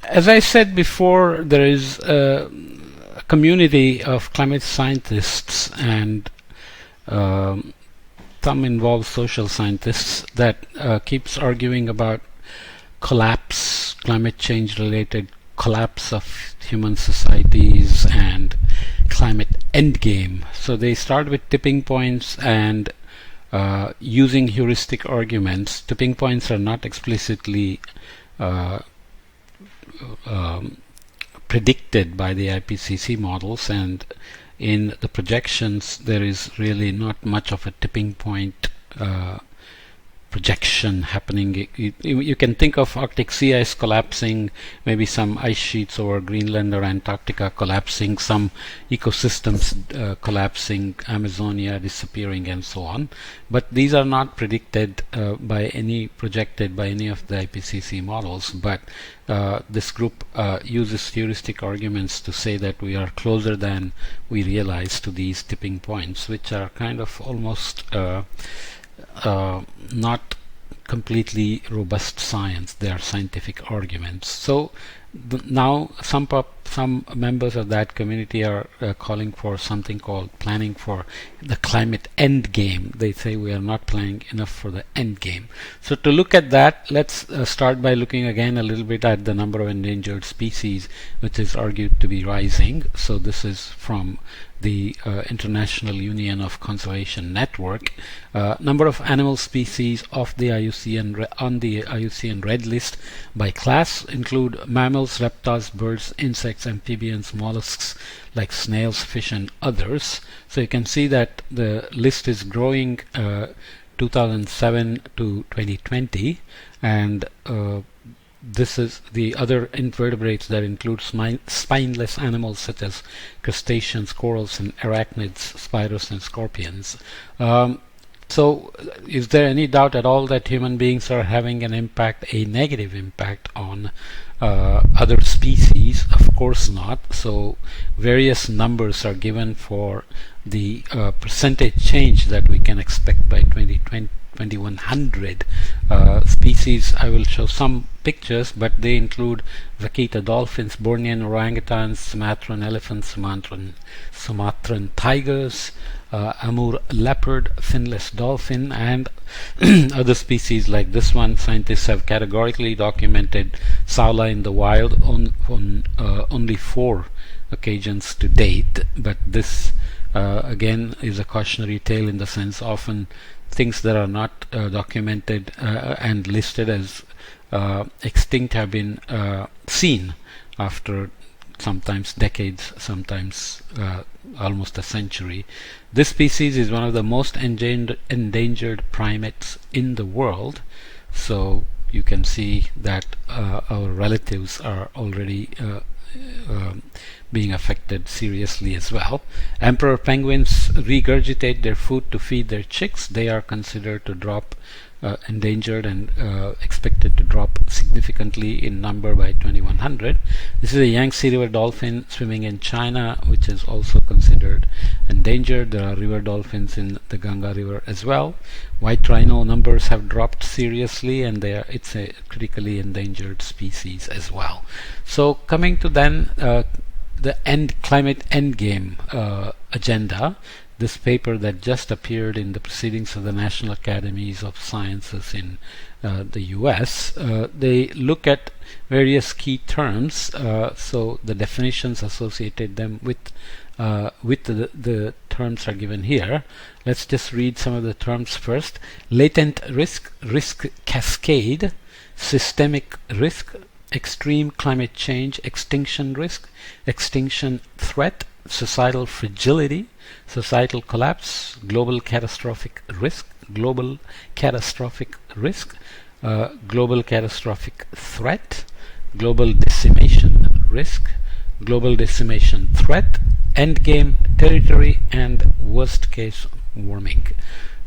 As I said before, there is a community of climate scientists and um, some involved social scientists that keeps arguing about collapse, climate change related collapse of human societies and climate endgame. So they start with tipping points and using heuristic arguments. Tipping points are not explicitly uh, um, predicted by the IPCC models, and in the projections there is really not much of a tipping point projection happening. You can think of Arctic sea ice collapsing, maybe some ice sheets over Greenland or Antarctica collapsing, some ecosystems collapsing, Amazonia disappearing, and so on. But these are not predicted projected by any of the IPCC models. But this group uses heuristic arguments to say that we are closer than we realize to these tipping points, which are kind of almost not completely robust science. They are scientific arguments. So now some members of that community are calling for something called planning for the climate end game. They say we are not planning enough for the end game. So to look at that, let's start by looking again a little bit at the number of endangered species, which is argued to be rising. So this is from the International Union of Conservation Network. Number of animal species of the IUCN on the IUCN Red List by class include mammals, reptiles, birds, insects, amphibians, mollusks like snails, fish, and others. So you can see that the list is growing 2007 to 2020, and this is the other invertebrates that include spineless animals such as crustaceans, corals, and arachnids, spiders, and scorpions. So is there any doubt at all that human beings are having an impact, a negative impact on other species? Of course not. So various numbers are given for the percentage change that we can expect by 2020. 2100 species. I will show some pictures, but they include vaquita dolphins, Bornean orangutans, Sumatran elephants, Sumatran tigers, Amur leopard, finless dolphin, and other species like this one. Scientists have categorically documented Saula in the wild on only 4 occasions to date, but this again is a cautionary tale in the sense often things that are not documented and listed as extinct have been seen after sometimes decades, sometimes almost a century. This species is one of the most endangered primates in the world, so you can see that our relatives are already being affected seriously as well. Emperor penguins regurgitate their food to feed their chicks. They are considered to drop endangered and expected to drop significantly in number by 2100. This is a Yangtze River dolphin swimming in China, which is also considered endangered. There are river dolphins in the Ganga River as well. White rhino numbers have dropped seriously, and it's a critically endangered species as well. So coming to then the climate endgame agenda, this paper that just appeared in the Proceedings of the National Academies of Sciences in the US, they look at various key terms, so the definitions associated them with the terms are given here. Let's just read some of the terms first. Latent risk, risk cascade, systemic risk, extreme climate change, extinction risk, extinction threat, societal fragility, societal collapse, global catastrophic risk, global catastrophic risk, global catastrophic threat, global decimation risk, global decimation threat, endgame territory, and worst case warming.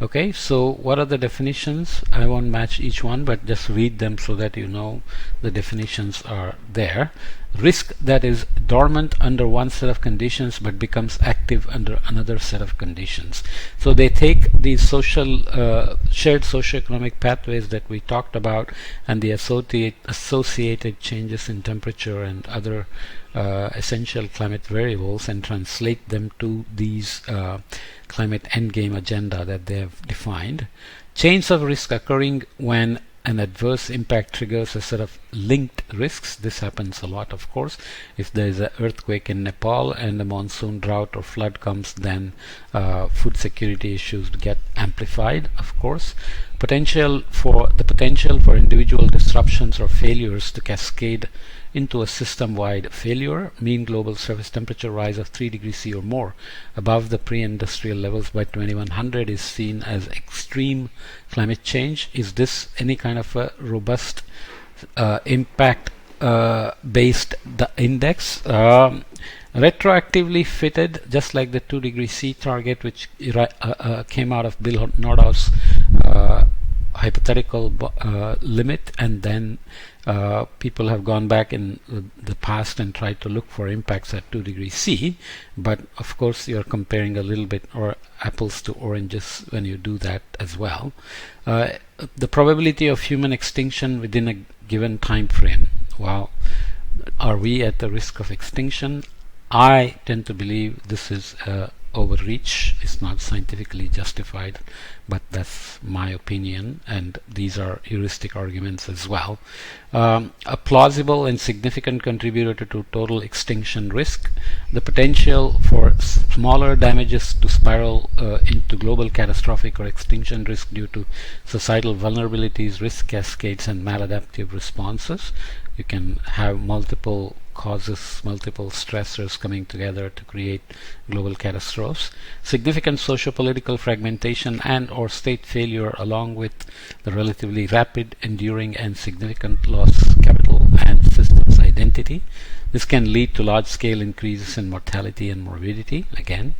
Okay, so what are the definitions? I won't match each one, but just read them so that you know the definitions are there. Risk that is dormant under one set of conditions but becomes active under another set of conditions. So they take these shared socioeconomic pathways that we talked about and the associated changes in temperature and other essential climate variables and translate them to these climate endgame agenda that they have defined. Chains of risk occurring when an adverse impact triggers a set of linked risks. This happens a lot, of course. If there is an earthquake in Nepal and a monsoon drought or flood comes, then food security issues get amplified, of course. Potential for individual disruptions or failures to cascade into a system-wide failure, mean global surface temperature rise of 3 degrees C or more above the pre-industrial levels by 2100 is seen as extreme climate change. Is this any kind of a robust impact based the index? Retroactively fitted, just like the 2 degree C target, which came out of Bill Nordhaus hypothetical limit, and then people have gone back in the past and tried to look for impacts at 2 degrees C, but of course you're comparing a little bit or apples to oranges when you do that as well. The probability of human extinction within a given time frame. Well, are we at the risk of extinction? I tend to believe this is overreach. It's not scientifically justified, but that's my opinion, and these are heuristic arguments as well. A plausible and significant contributor to total extinction risk, the potential for smaller damages to spiral into global catastrophic or extinction risk due to societal vulnerabilities, risk cascades, and maladaptive responses. You can have multiple causes, multiple stressors coming together to create global catastrophes. Significant socio-political fragmentation and or state failure, along with the relatively rapid, enduring, and significant loss of capital and systems identity. This can lead to large-scale increases in mortality and morbidity. Again,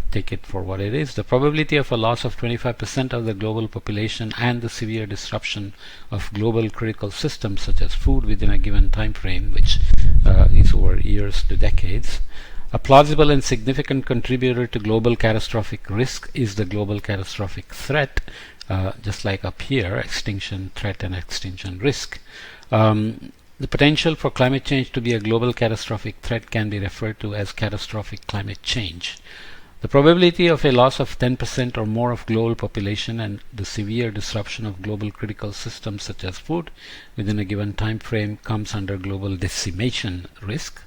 take it for what it is. The probability of a loss of 25% of the global population and the severe disruption of global critical systems such as food within a given time frame, which is over years to decades. A plausible and significant contributor to global catastrophic risk is the global catastrophic threat, just like up here, extinction threat and extinction risk. The potential for climate change to be a global catastrophic threat can be referred to as catastrophic climate change. The probability of a loss of 10% or more of global population and the severe disruption of global critical systems such as food within a given time frame comes under global decimation risk.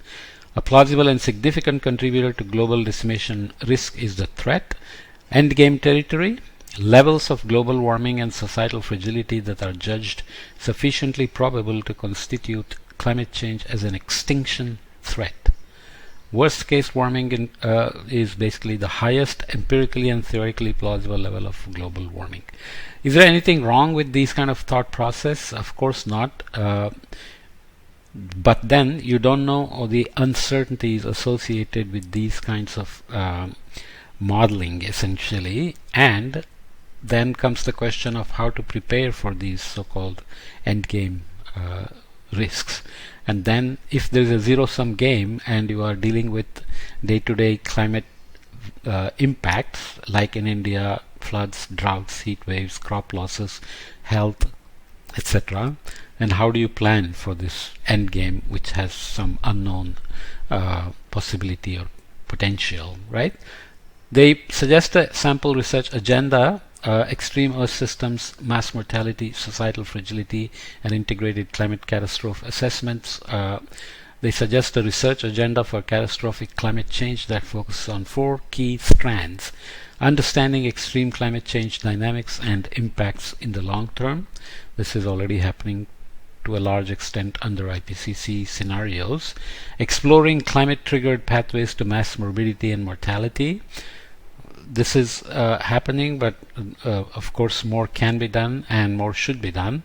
A plausible and significant contributor to global decimation risk is the threat. Endgame territory, levels of global warming and societal fragility that are judged sufficiently probable to constitute climate change as an extinction threat. Worst case warming is basically the highest empirically and theoretically plausible level of global warming. Is there anything wrong with these kind of thought process? Of course not. But then you don't know all the uncertainties associated with these kinds of modeling, essentially, and then comes the question of how to prepare for these so-called endgame risks. And then if there is a zero-sum game and you are dealing with day-to-day climate impacts, like in India, floods, droughts, heat waves, crop losses, health, etc., and how do you plan for this end game, which has some unknown possibility or potential, right? They suggest a sample research agenda: extreme Earth systems, mass mortality, societal fragility, and integrated climate catastrophe assessments. They suggest a research agenda for catastrophic climate change that focuses on 4 key strands: understanding extreme climate change dynamics and impacts in the long term. This is already happening to a large extent under IPCC scenarios. Exploring climate-triggered pathways to mass morbidity and mortality. This is happening, but of course more can be done and more should be done.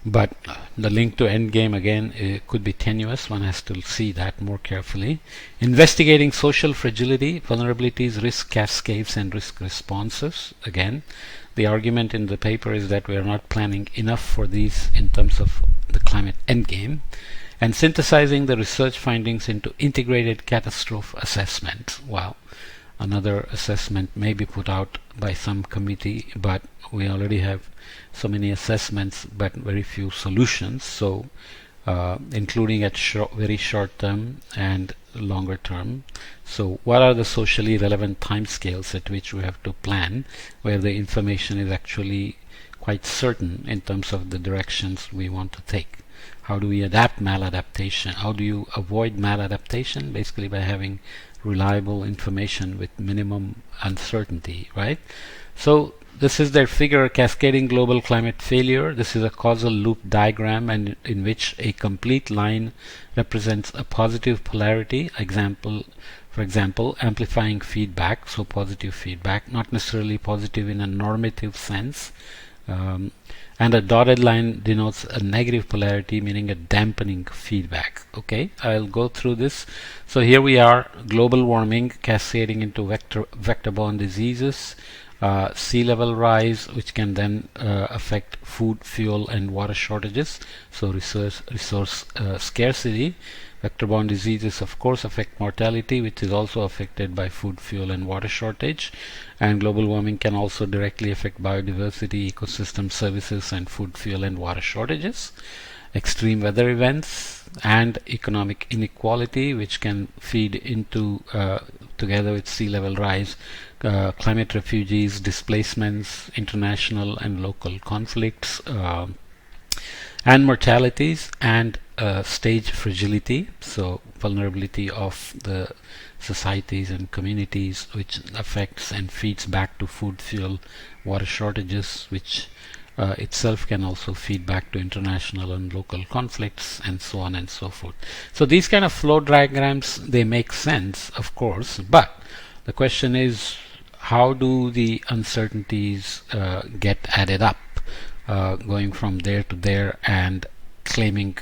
But the link to Endgame again could be tenuous. One has to see that more carefully. Investigating social fragility, vulnerabilities, risk cascades, and risk responses. Again, the argument in the paper is that we are not planning enough for these in terms of the climate endgame. And synthesizing the research findings into integrated catastrophe assessment. Wow. Another assessment may be put out by some committee, but we already have so many assessments but very few solutions. So including at very short term and longer term. So what are the socially relevant timescales at which we have to plan, where the information is actually quite certain in terms of the directions we want to take? How do we adapt maladaptation? How do you avoid maladaptation? Basically by having reliable information with minimum uncertainty, right? So this is their figure, cascading global climate failure. This is a causal loop diagram, and in which a complete line represents a positive polarity. For example, amplifying feedback, so positive feedback, not necessarily positive in a normative sense. And a dotted line denotes a negative polarity, meaning a dampening feedback. Okay, I'll go through this. So here we are, global warming cascading into vector-borne diseases, sea level rise, which can then affect food, fuel, and water shortages. So resource scarcity. Vector-borne diseases, of course, affect mortality, which is also affected by food, fuel, and water shortage. And global warming can also directly affect biodiversity, ecosystem services, and food, fuel, and water shortages. Extreme weather events and economic inequality, which can feed into, together with sea level rise, climate refugees, displacements, international and local conflicts, and mortalities, and stage fragility, so vulnerability of the societies and communities, which affects and feeds back to food, fuel, water shortages, which itself can also feed back to international and local conflicts, and so on and so forth. So these kind of flow diagrams, they make sense, of course, but the question is, how do the uncertainties get added up, going from there to there and claiming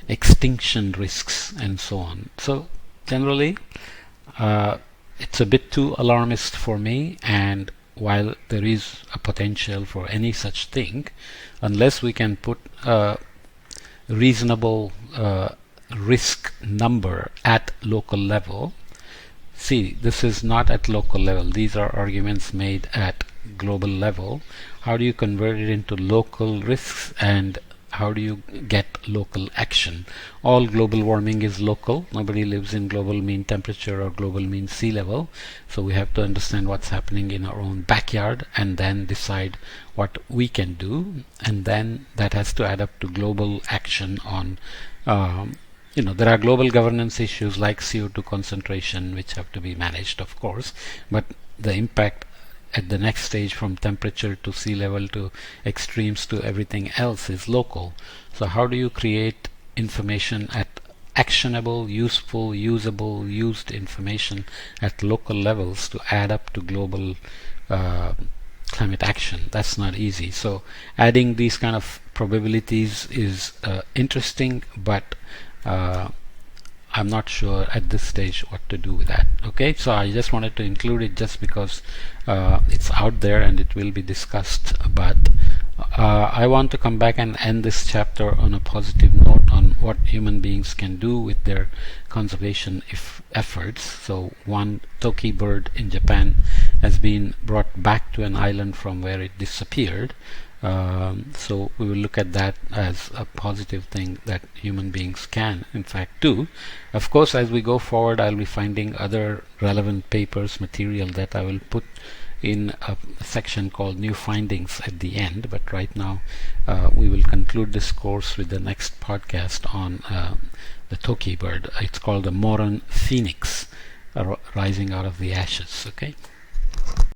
extinction risks and so on. So generally it's a bit too alarmist for me, and while there is a potential for any such thing, unless we can put a reasonable risk number at local level. See, this is not at local level. These are arguments made at global level. How do you convert it into local risks, and how do you get local action? All global warming is local. Nobody lives in global mean temperature or global mean sea level. So we have to understand what's happening in our own backyard and then decide what we can do. And then that has to add up to global action on, there are global governance issues like CO2 concentration, which have to be managed, of course, but the impact at the next stage, from temperature to sea level to extremes to everything else, is local. So how do you create information at actionable, useful, usable, used information at local levels to add up to global climate action? That's not easy. So adding these kind of probabilities is interesting, but I'm not sure at this stage what to do with that. Okay, so I just wanted to include it just because it's out there and it will be discussed, but I want to come back and end this chapter on a positive note on what human beings can do with their conservation efforts. So one toki bird in Japan has been brought back to an island from where it disappeared. So we will look at that as a positive thing that human beings can in fact do. Of course, as we go forward, I'll be finding other relevant papers, material that I will put in a section called New Findings at the end. But right now we will conclude this course with the next podcast on the toki bird. It's called the Moran phoenix, rising out of the ashes. Okay.